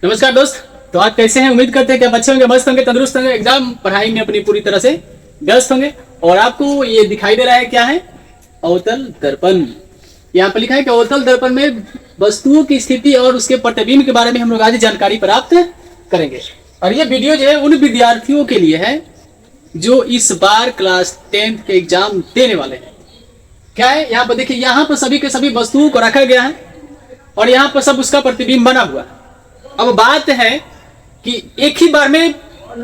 नमस्कार दोस्त। तो आप कैसे हैं? उम्मीद करते हैं कि आप अच्छे होंगे, मस्त होंगे, तंदुरुस्त होंगे, एग्जाम पढ़ाई में अपनी पूरी तरह से व्यस्त होंगे। और आपको ये दिखाई दे रहा है क्या है? अवतल दर्पण। यहाँ पर लिखा है कि अवतल दर्पण में वस्तुओं की स्थिति और उसके प्रतिबिंब के बारे में हम लोग आज जानकारी प्राप्त करेंगे। और ये वीडियो जो है उन विद्यार्थियों के लिए है जो इस बार क्लास 10th के एग्जाम देने वाले हैं। क्या है यहाँ पर देखिए, यहाँ पर सभी के सभी वस्तुओं को रखा गया है और यहाँ पर सब उसका प्रतिबिंब बना हुआ है। अब बात है कि एक ही बार में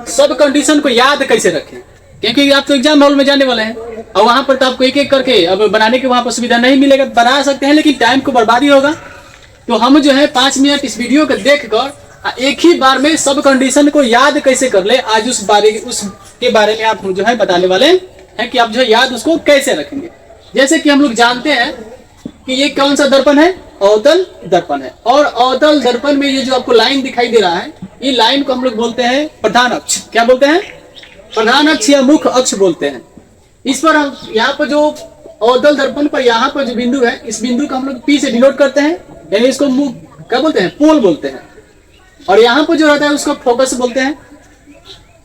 सब कंडीशन को याद कैसे रखें, क्योंकि आप तो एग्जाम हॉल में जाने वाले हैं और वहां पर तो आपको एक एक करके अब बनाने की वहां पर सुविधा नहीं मिलेगा। बना सकते हैं लेकिन टाइम को बर्बादी होगा। तो हम जो है 5 मिनट इस वीडियो को देखकर एक ही बार में सब कंडीशन को याद कैसे कर ले, आज उसके बारे में आप जो है बताने वाले हैं कि आप जो है याद उसको कैसे रखेंगे। जैसे कि हम लोग जानते हैं कि ये कौन सा दर्पण है? अवतल दर्पण है। और अवतल दर्पण में ये जो आपको लाइन दिखाई दे रहा है, ये लाइन को हम लोग बोलते हैं प्रधान अक्ष। क्या बोलते हैं? प्रधान अक्ष या मुख्य अक्ष बोलते हैं। इस पर हम यहाँ पर जो अवतल दर्पण पर यहाँ पर जो बिंदु है, इस बिंदु को हम लोग P से डिनोट करते हैं, यानी इसको क्या बोलते हैं? पोल बोलते हैं। और यहाँ पर जो रहता है उसको फोकस बोलते हैं।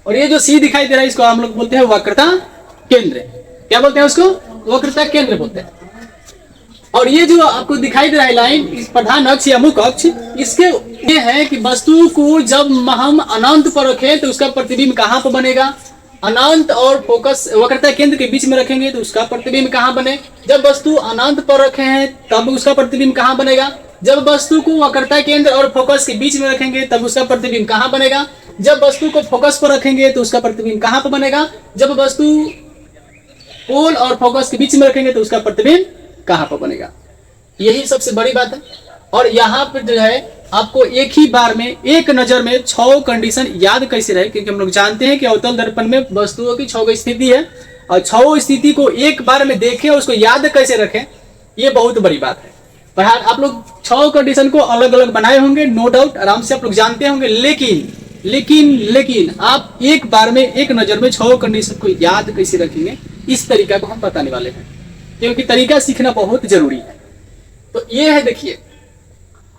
और ये जो C दिखाई दे रहा है इसको हम लोग बोलते हैं वक्रता केंद्र। क्या बोलते हैं उसको? वक्रता केंद्र बोलते हैं। और ये जो आपको दिखाई दे रहा है लाइन, इस प्रधान अक्ष या मुख्य अक्ष, इसके ये है कि वस्तु को जब हम अनंत पर रखें तो उसका प्रतिबिंब कहाँ पर बनेगा? अनंत और फोकस वक्रता केंद्र के बीच में रखेंगे तो उसका प्रतिबिंब कहाँ बने? जब वस्तु अनंत पर रखे हैं तब उसका प्रतिबिंब कहाँ बनेगा? जब वस्तु को वक्रता केंद्र और फोकस के बीच में रखेंगे तब उसका प्रतिबिंब कहाँ बनेगा? जब वस्तु को फोकस पर रखेंगे तो उसका प्रतिबिंब कहाँ पर बनेगा? जब वस्तु पोल और फोकस के बीच में रखेंगे तो उसका प्रतिबिंब कहाँ पर बनेगा? यही सबसे बड़ी बात है। और यहाँ पर जो है आपको एक ही बार में एक नजर में 6 कंडीशन याद कैसे रहे, क्योंकि हम लोग जानते हैं कि अवतल दर्पण में वस्तुओं की 6 स्थिति है और 6 स्थिति को एक बार में देखें और उसको याद कैसे रखें, ये बहुत बड़ी बात है। पर आप लोग 6 कंडीशन को अलग अलग बनाए होंगे, नो डाउट, आराम से आप लोग जानते होंगे। लेकिन आप एक बार में एक नजर में 6 कंडीशन को याद कैसे रखेंगे, इस तरीका को हम बताने वाले हैं, क्योंकि तरीका सीखना बहुत जरूरी है। तो ये है, देखिए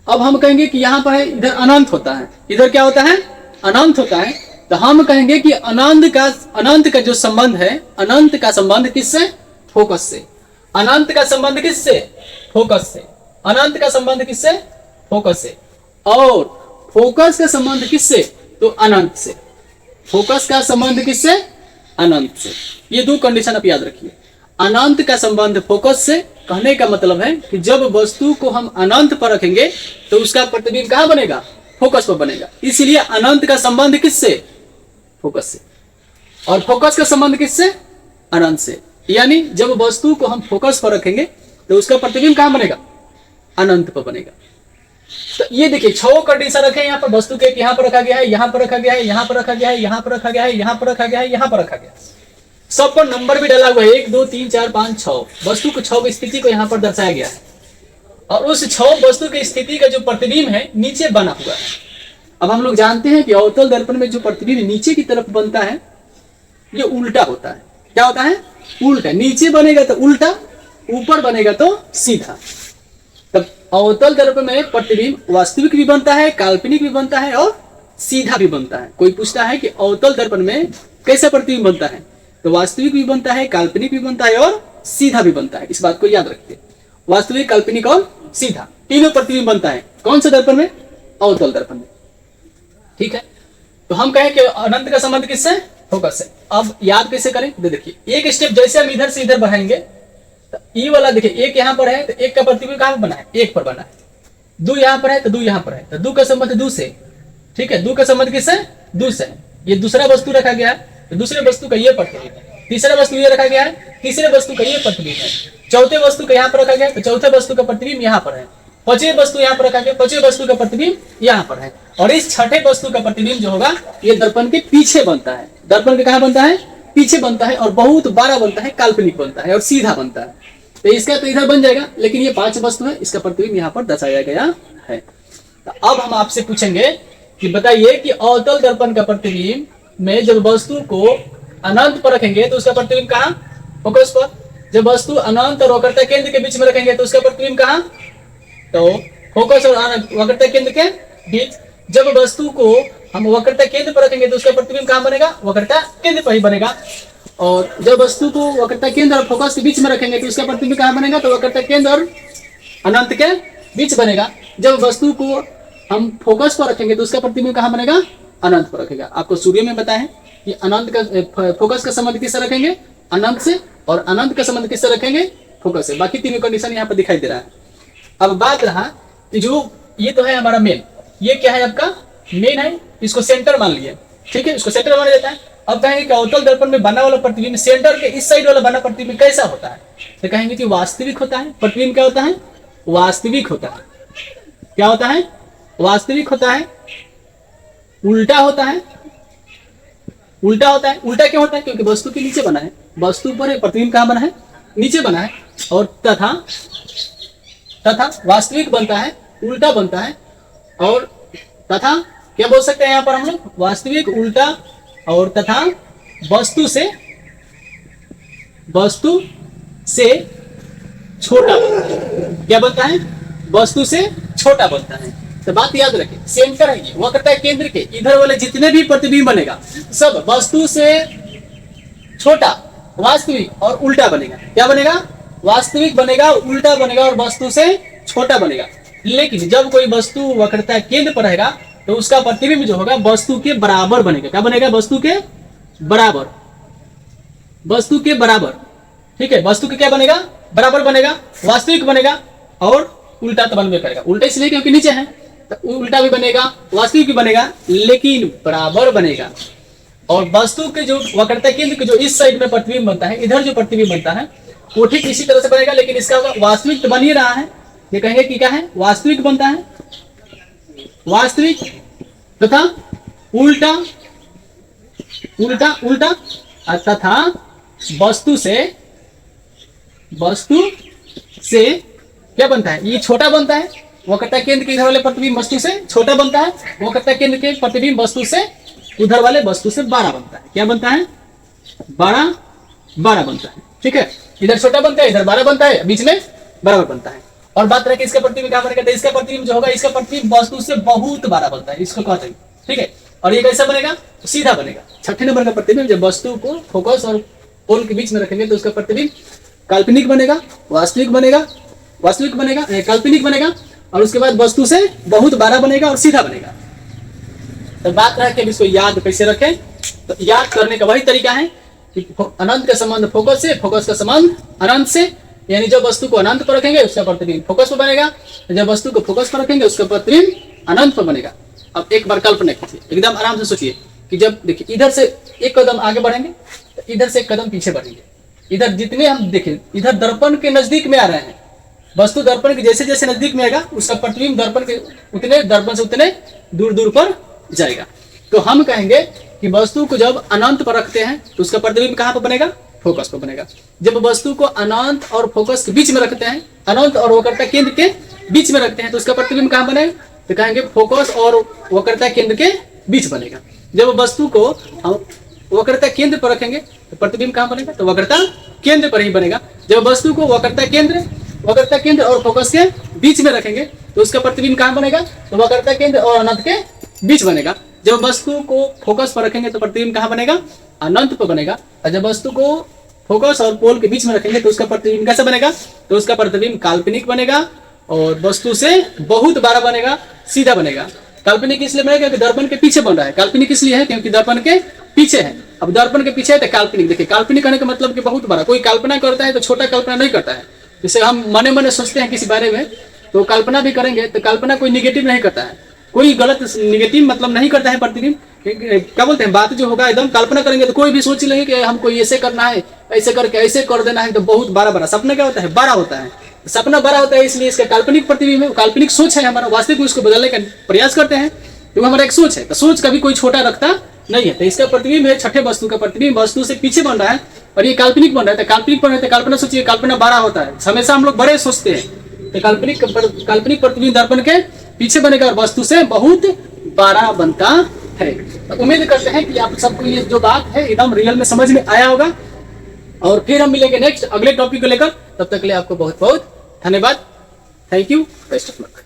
अब हम कहेंगे कि यहाँ पर है, इधर अनंत होता है, इधर क्या होता है? अनंत होता है। तो हम कहेंगे कि अनंत का जो संबंध है, अनंत का संबंध किससे? फोकस से। अनंत का संबंध किससे? फोकस से। अनंत का संबंध किससे? फोकस से। और फोकस का संबंध किससे? तो अनंत से। फोकस का संबंध किससे? अनंत से। ये 2 कंडीशन आप याद रखिए। अनंत का संबंध फोकस से, कहने का मतलब है कि जब वस्तु को हम अनंत पर रखेंगे तो उसका प्रतिबिंब कहाँ बनेगा? फोकस पर बनेगा। इसलिए अनंत का संबंध किससे? फोकस से। और फोकस का संबंध किससे? अनंत से। यानी जब वस्तु को हम फोकस पर रखेंगे तो उसका प्रतिबिंब कहाँ बनेगा? अनंत पर बनेगा। तो ये देखिए 6 कंडीशन रखे यहाँ पर। वस्तु के यहाँ पर रखा गया है, यहाँ पर रखा गया है, यहाँ पर रखा गया है, यहाँ पर रखा गया है, यहाँ पर रखा गया है, यहाँ पर रखा गया है। सब पर नंबर भी डाला हुआ है, 1 2 3 4 5 6। वस्तु को 6 की स्थिति को यहाँ पर दर्शाया गया है और उस 6 वस्तु की स्थिति का जो प्रतिबिंब है नीचे बना हुआ है। अब हम लोग जानते हैं कि अवतल दर्पण में जो प्रतिबिंब नीचे की तरफ बनता है ये उल्टा होता है। क्या होता है? उल्टा। नीचे बनेगा तो उल्टा, ऊपर बनेगा तो सीधा। तब अवतल दर्पण में प्रतिबिंब वास्तविक भी बनता है, काल्पनिक भी बनता है और सीधा भी बनता है। कोई पूछता है कि अवतल दर्पण में कैसा प्रतिबिंब बनता है, तो वास्तविक भी बनता है, काल्पनिक भी बनता है और सीधा भी बनता है। इस बात को याद रखते हैं। वास्तविक, काल्पनिक और सीधा तीनों प्रतिबिंब बनता है। कौन सा दर्पण में? अवतल दर्पण में। ठीक है। तो हम कहें कि अनंत का संबंध किससे? फोकस से। अब याद कैसे करें? देखिए एक स्टेप जैसे हम इधर से इधर बढ़ाएंगे तो ये वाला देखिए, एक यहाँ पर है तो एक का प्रतिबिंब कहाँ पर बना है? 1 पर बना है। 2 यहाँ पर है तो 2 यहाँ पर है, तो 2 का संबंध 2 से। ठीक है। 2 का संबंध किससे? 2 से। ये दूसरा वस्तु रखा गया है तो दूसरे वस्तु का ये प्रतिबिंब है। तीसरा वस्तु ये रखा गया है, तीसरे वस्तु का ये प्रतिबिंब है। चौथे वस्तु का यहाँ पर रखा गया है तो चौथे वस्तु का प्रतिबिंब यहाँ पर है। 5वें वस्तु यहाँ पर रखा गया, 5वें वस्तु का प्रतिबिंब यहाँ पर है। और इस 6ठे वस्तु का प्रतिबिंब जो होगा ये दर्पण के पीछे बनता है। दर्पण के कहाँ बनता है? पीछे बनता है और बहुत बड़ा बनता है, काल्पनिक बनता है और सीधा बनता है। तो इसका तो इधर बन जाएगा, लेकिन ये 5 वस्तु है, इसका प्रतिबिंब यहाँ पर दर्शाया गया है। तो अब हम आपसे पूछेंगे कि बताइए कि अवतल दर्पण का प्रतिबिंब में जब वस्तु को अनंत पर रखेंगे तो उसका प्रतिबिंब कहाँ? फोकस पर। जब वस्तु अनंत और वक्रता केंद्र के बीच में रखेंगे तो उसका प्रतिबिंब कहाँ? तो फोकस और वक्रता केंद्र के बीच। जब वस्तु को हम वक्रता केंद्र पर रखेंगे तो उसका प्रतिबिंब कहाँ बनेगा, वक्रता केंद्र पर ही बनेगा। और जब वस्तु को वक्रता केंद्र और फोकस के बीच में रखेंगे तो उसका प्रतिबिंब कहाँ बनेगा, तो वक्रता केंद्र और अनंत के बीच बनेगा। जब वस्तु को हम फोकस पर रखेंगे तो उसका प्रतिबिंब कहाँ बनेगा, अनंत पर रखेगा। आपको सूर्य में बताएं कि अनंत का फोकस का संबंध किससे रखेंगे, अनंत से, और अनंत का संबंध किससे रखेंगे, फोकस से। बाकी तीनों कंडीशन यहाँ पर दिखाई दे रहा है। अब बात रहा कि जो ये तो है हमारा मेन, ये क्या है आपका मेन है, इसको सेंटर मान लिया, ठीक है, इसको सेंटर माना जाता है। अब कहेंगे कि अवतल दर्पण में बना वाला प्रतिबिंब सेंटर के इस साइड वाला बना प्रतिबिंब कैसा होता है, तो कहेंगे कि वास्तविक होता है। प्रतिबिंब क्या होता है, वास्तविक होता है। क्या होता है, वास्तविक होता है। उल्टा होता है, उल्टा होता है। उल्टा क्यों होता है, क्योंकि वस्तु के नीचे बना है, वस्तु पर है, प्रतिबिंब कहाँ बना है, नीचे बना है। और तथा वास्तविक बनता है, उल्टा बनता है। और तथा क्या बोल सकते हैं यहाँ पर हम लोग, वास्तविक, उल्टा और तथा वस्तु से छोटा बनता है। क्या बनता है, वस्तु से छोटा बनता है। तो बात याद रखें, सेंटर है ये, वक्रता केंद्र के इधर वाले जितने भी प्रतिबिंब बनेगा सब वस्तु से छोटा, वास्तविक और उल्टा बनेगा। क्या बनेगा, वास्तविक बनेगा, उल्टा बनेगा और वस्तु से छोटा बनेगा। लेकिन जब कोई वस्तु वक्रता केंद्र पर रहेगा तो उसका प्रतिबिंब जो होगा वस्तु के बराबर बनेगा। क्या बनेगा, वस्तु के बराबर, वस्तु के बराबर, ठीक है, वस्तु के क्या बनेगा, बराबर बनेगा, वास्तविक बनेगा और उल्टा तो बनबे करेगा। उल्टा इसलिए क्योंकि नीचे है, तो उल्टा भी बनेगा, वास्तविक भी बनेगा, लेकिन बराबर बनेगा। और वस्तु के जो वक्रता केंद्र के जो इस साइड में प्रतिबिंब बनता है, इधर जो प्रतिबिंब बनता है वो ठीक इसी तरह से बनेगा, लेकिन इसका वास्तविक तो बन ही रहा है। ये कहेंगे कि क्या है, वास्तविक बनता है, वास्तविक तथा उल्टा, उल्टा उल्टा तथा वस्तु से क्या बनता है, ये छोटा बनता है। वक्रता केंद्र के इधर वाले प्रतिबिंब वस्तु से छोटा बनता है, वक्रता केंद्र के प्रतिबिंब वस्तु से उधर वाले वस्तु से बड़ा बनता है। क्या बनता है, बड़ा बनता है, ठीक है। इधर छोटा बनता है, इधर बड़ा बनता है, बीच में बराबर बनता है। और बात रहे कि इसका प्रतिबिंब क्या बनेगा, तो इसका प्रतिबिंब जो होगा, इसका प्रतिबिंब वस्तु से बहुत बड़ा बनता है, इसको कहते हैं, ठीक है। और ये कैसा बनेगा, सीधा बनेगा। छठे नंबर का प्रतिबिंब जब वस्तु को फोकस और पोल के बीच में रखेंगे तो उसका प्रतिबिंब काल्पनिक बनेगा, वास्तविक बनेगा, काल्पनिक बनेगा, और उसके बाद वस्तु से बहुत बड़ा बनेगा और सीधा बनेगा। तो बात रहा कि अब इसको याद कैसे रखें, तो याद करने का वही तरीका है कि अनंत का संबंध फोकस से, फोकस का संबंध अनंत से। यानी जब वस्तु को अनंत पर रखेंगे उसका प्रतिबिंब फोकस पर बनेगा, जब वस्तु को फोकस पर रखेंगे उसका प्रतिबिंब अनंत पर बनेगा। अब एक बार कल्पना कीजिए, एकदम आराम से सोचिए कि जब देखिए इधर से एक कदम आगे बढ़ेंगे तो इधर से एक कदम पीछे बढ़ेंगे। इधर जितने हम देखें, इधर दर्पण के नजदीक में आ रहे हैं, वस्तु दर्पण के जैसे जैसे नजदीक में आएगा उसका प्रतिबिंब दर्पण से उतने दूर दूर पर जाएगा। तो हम कहेंगे कि वस्तु को जब अनंत पर रखते हैं तो उसका प्रतिबिंब कहाँ पर बनेगा, फोकस पर बनेगा। जब वस्तु को अनंत और फोकस के बीच में रखते हैं, अनंत और वक्रता केंद्र के बीच में रखते हैं तो उसका प्रतिबिंब कहाँ बनेगा, तो कहेंगे फोकस और वक्रता केंद्र के बीच बनेगा। जब वस्तु को हम वक्रता केंद्र पर रखेंगे तो प्रतिबिंब कहाँ बनेगा, तो वक्रता केंद्र पर ही बनेगा। जब वस्तु को वक्रता केंद्र और फोकस के बीच में रखेंगे तो उसका प्रतिबिंब कहाँ बनेगा, तो वक्रता केंद्र और अनंत के बीच बनेगा। जब वस्तु को फोकस पर रखेंगे तो प्रतिबिंब कहाँ बनेगा, अनंत पर बनेगा। और जब वस्तु को फोकस और पोल के बीच में रखेंगे तो उसका प्रतिबिंब कैसा बनेगा, तो उसका प्रतिबिंब काल्पनिक बनेगा और वस्तु से बहुत बड़ा बनेगा, सीधा बनेगा। काल्पनिक इसलिए बनेगा क्योंकि दर्पण के पीछे बन रहा है, काल्पनिक इसलिए है क्योंकि दर्पण के पीछे है। अब दर्पण के पीछे है तो काल्पनिक। देखिए काल्पनिक कहने का मतलब कि बहुत बड़ा, कोई कल्पना करता है तो छोटा कल्पना नहीं करता है। जैसे हम मने मने सोचते हैं किसी बारे में तो कल्पना भी करेंगे तो कल्पना कोई निगेटिव नहीं करता है, कोई गलत निगेटिव मतलब नहीं करता है प्रतिबिंब। क्या बोलते हैं, बात जो होगा एकदम कल्पना करेंगे तो कोई भी सोच लेंगे कि हमको ऐसे करना है, ऐसे करके ऐसे कर देना है, तो बहुत बड़ा सपना क्या होता है, बड़ा होता है, सपना बड़ा होता है। इसलिए इसका काल्पनिक प्रतिबिंब है, काल्पनिक सोच है हमारा, वास्तविक में उसको बदलने का प्रयास करते हैं क्योंकि हमारा एक सोच है। तो सोच कभी कोई छोटा रखता नहीं है। तो इसका प्रतिबिंब है छठे वस्तु का प्रतिबिंब वस्तु से पीछे बन रहा है और ये काल्पनिक बन रहा है। तो काल्पनिक बन रहा है, कल्पना सोचिए, कल्पना बड़ा होता है, हमेशा हम लोग बड़े सोचते हैं। तो काल्पनिक प्रतिबिंब दर्पण के पीछे बनेगा और वस्तु से बहुत बड़ा बनता है। तो उम्मीद करते हैं कि आप सबको ये जो बात है एकदम रियल में समझ में आया होगा। और फिर हम मिलेंगे नेक्स्ट अगले टॉपिक को लेकर। तब तक के लिए आपको बहुत बहुत धन्यवाद। Thank you, best of luck.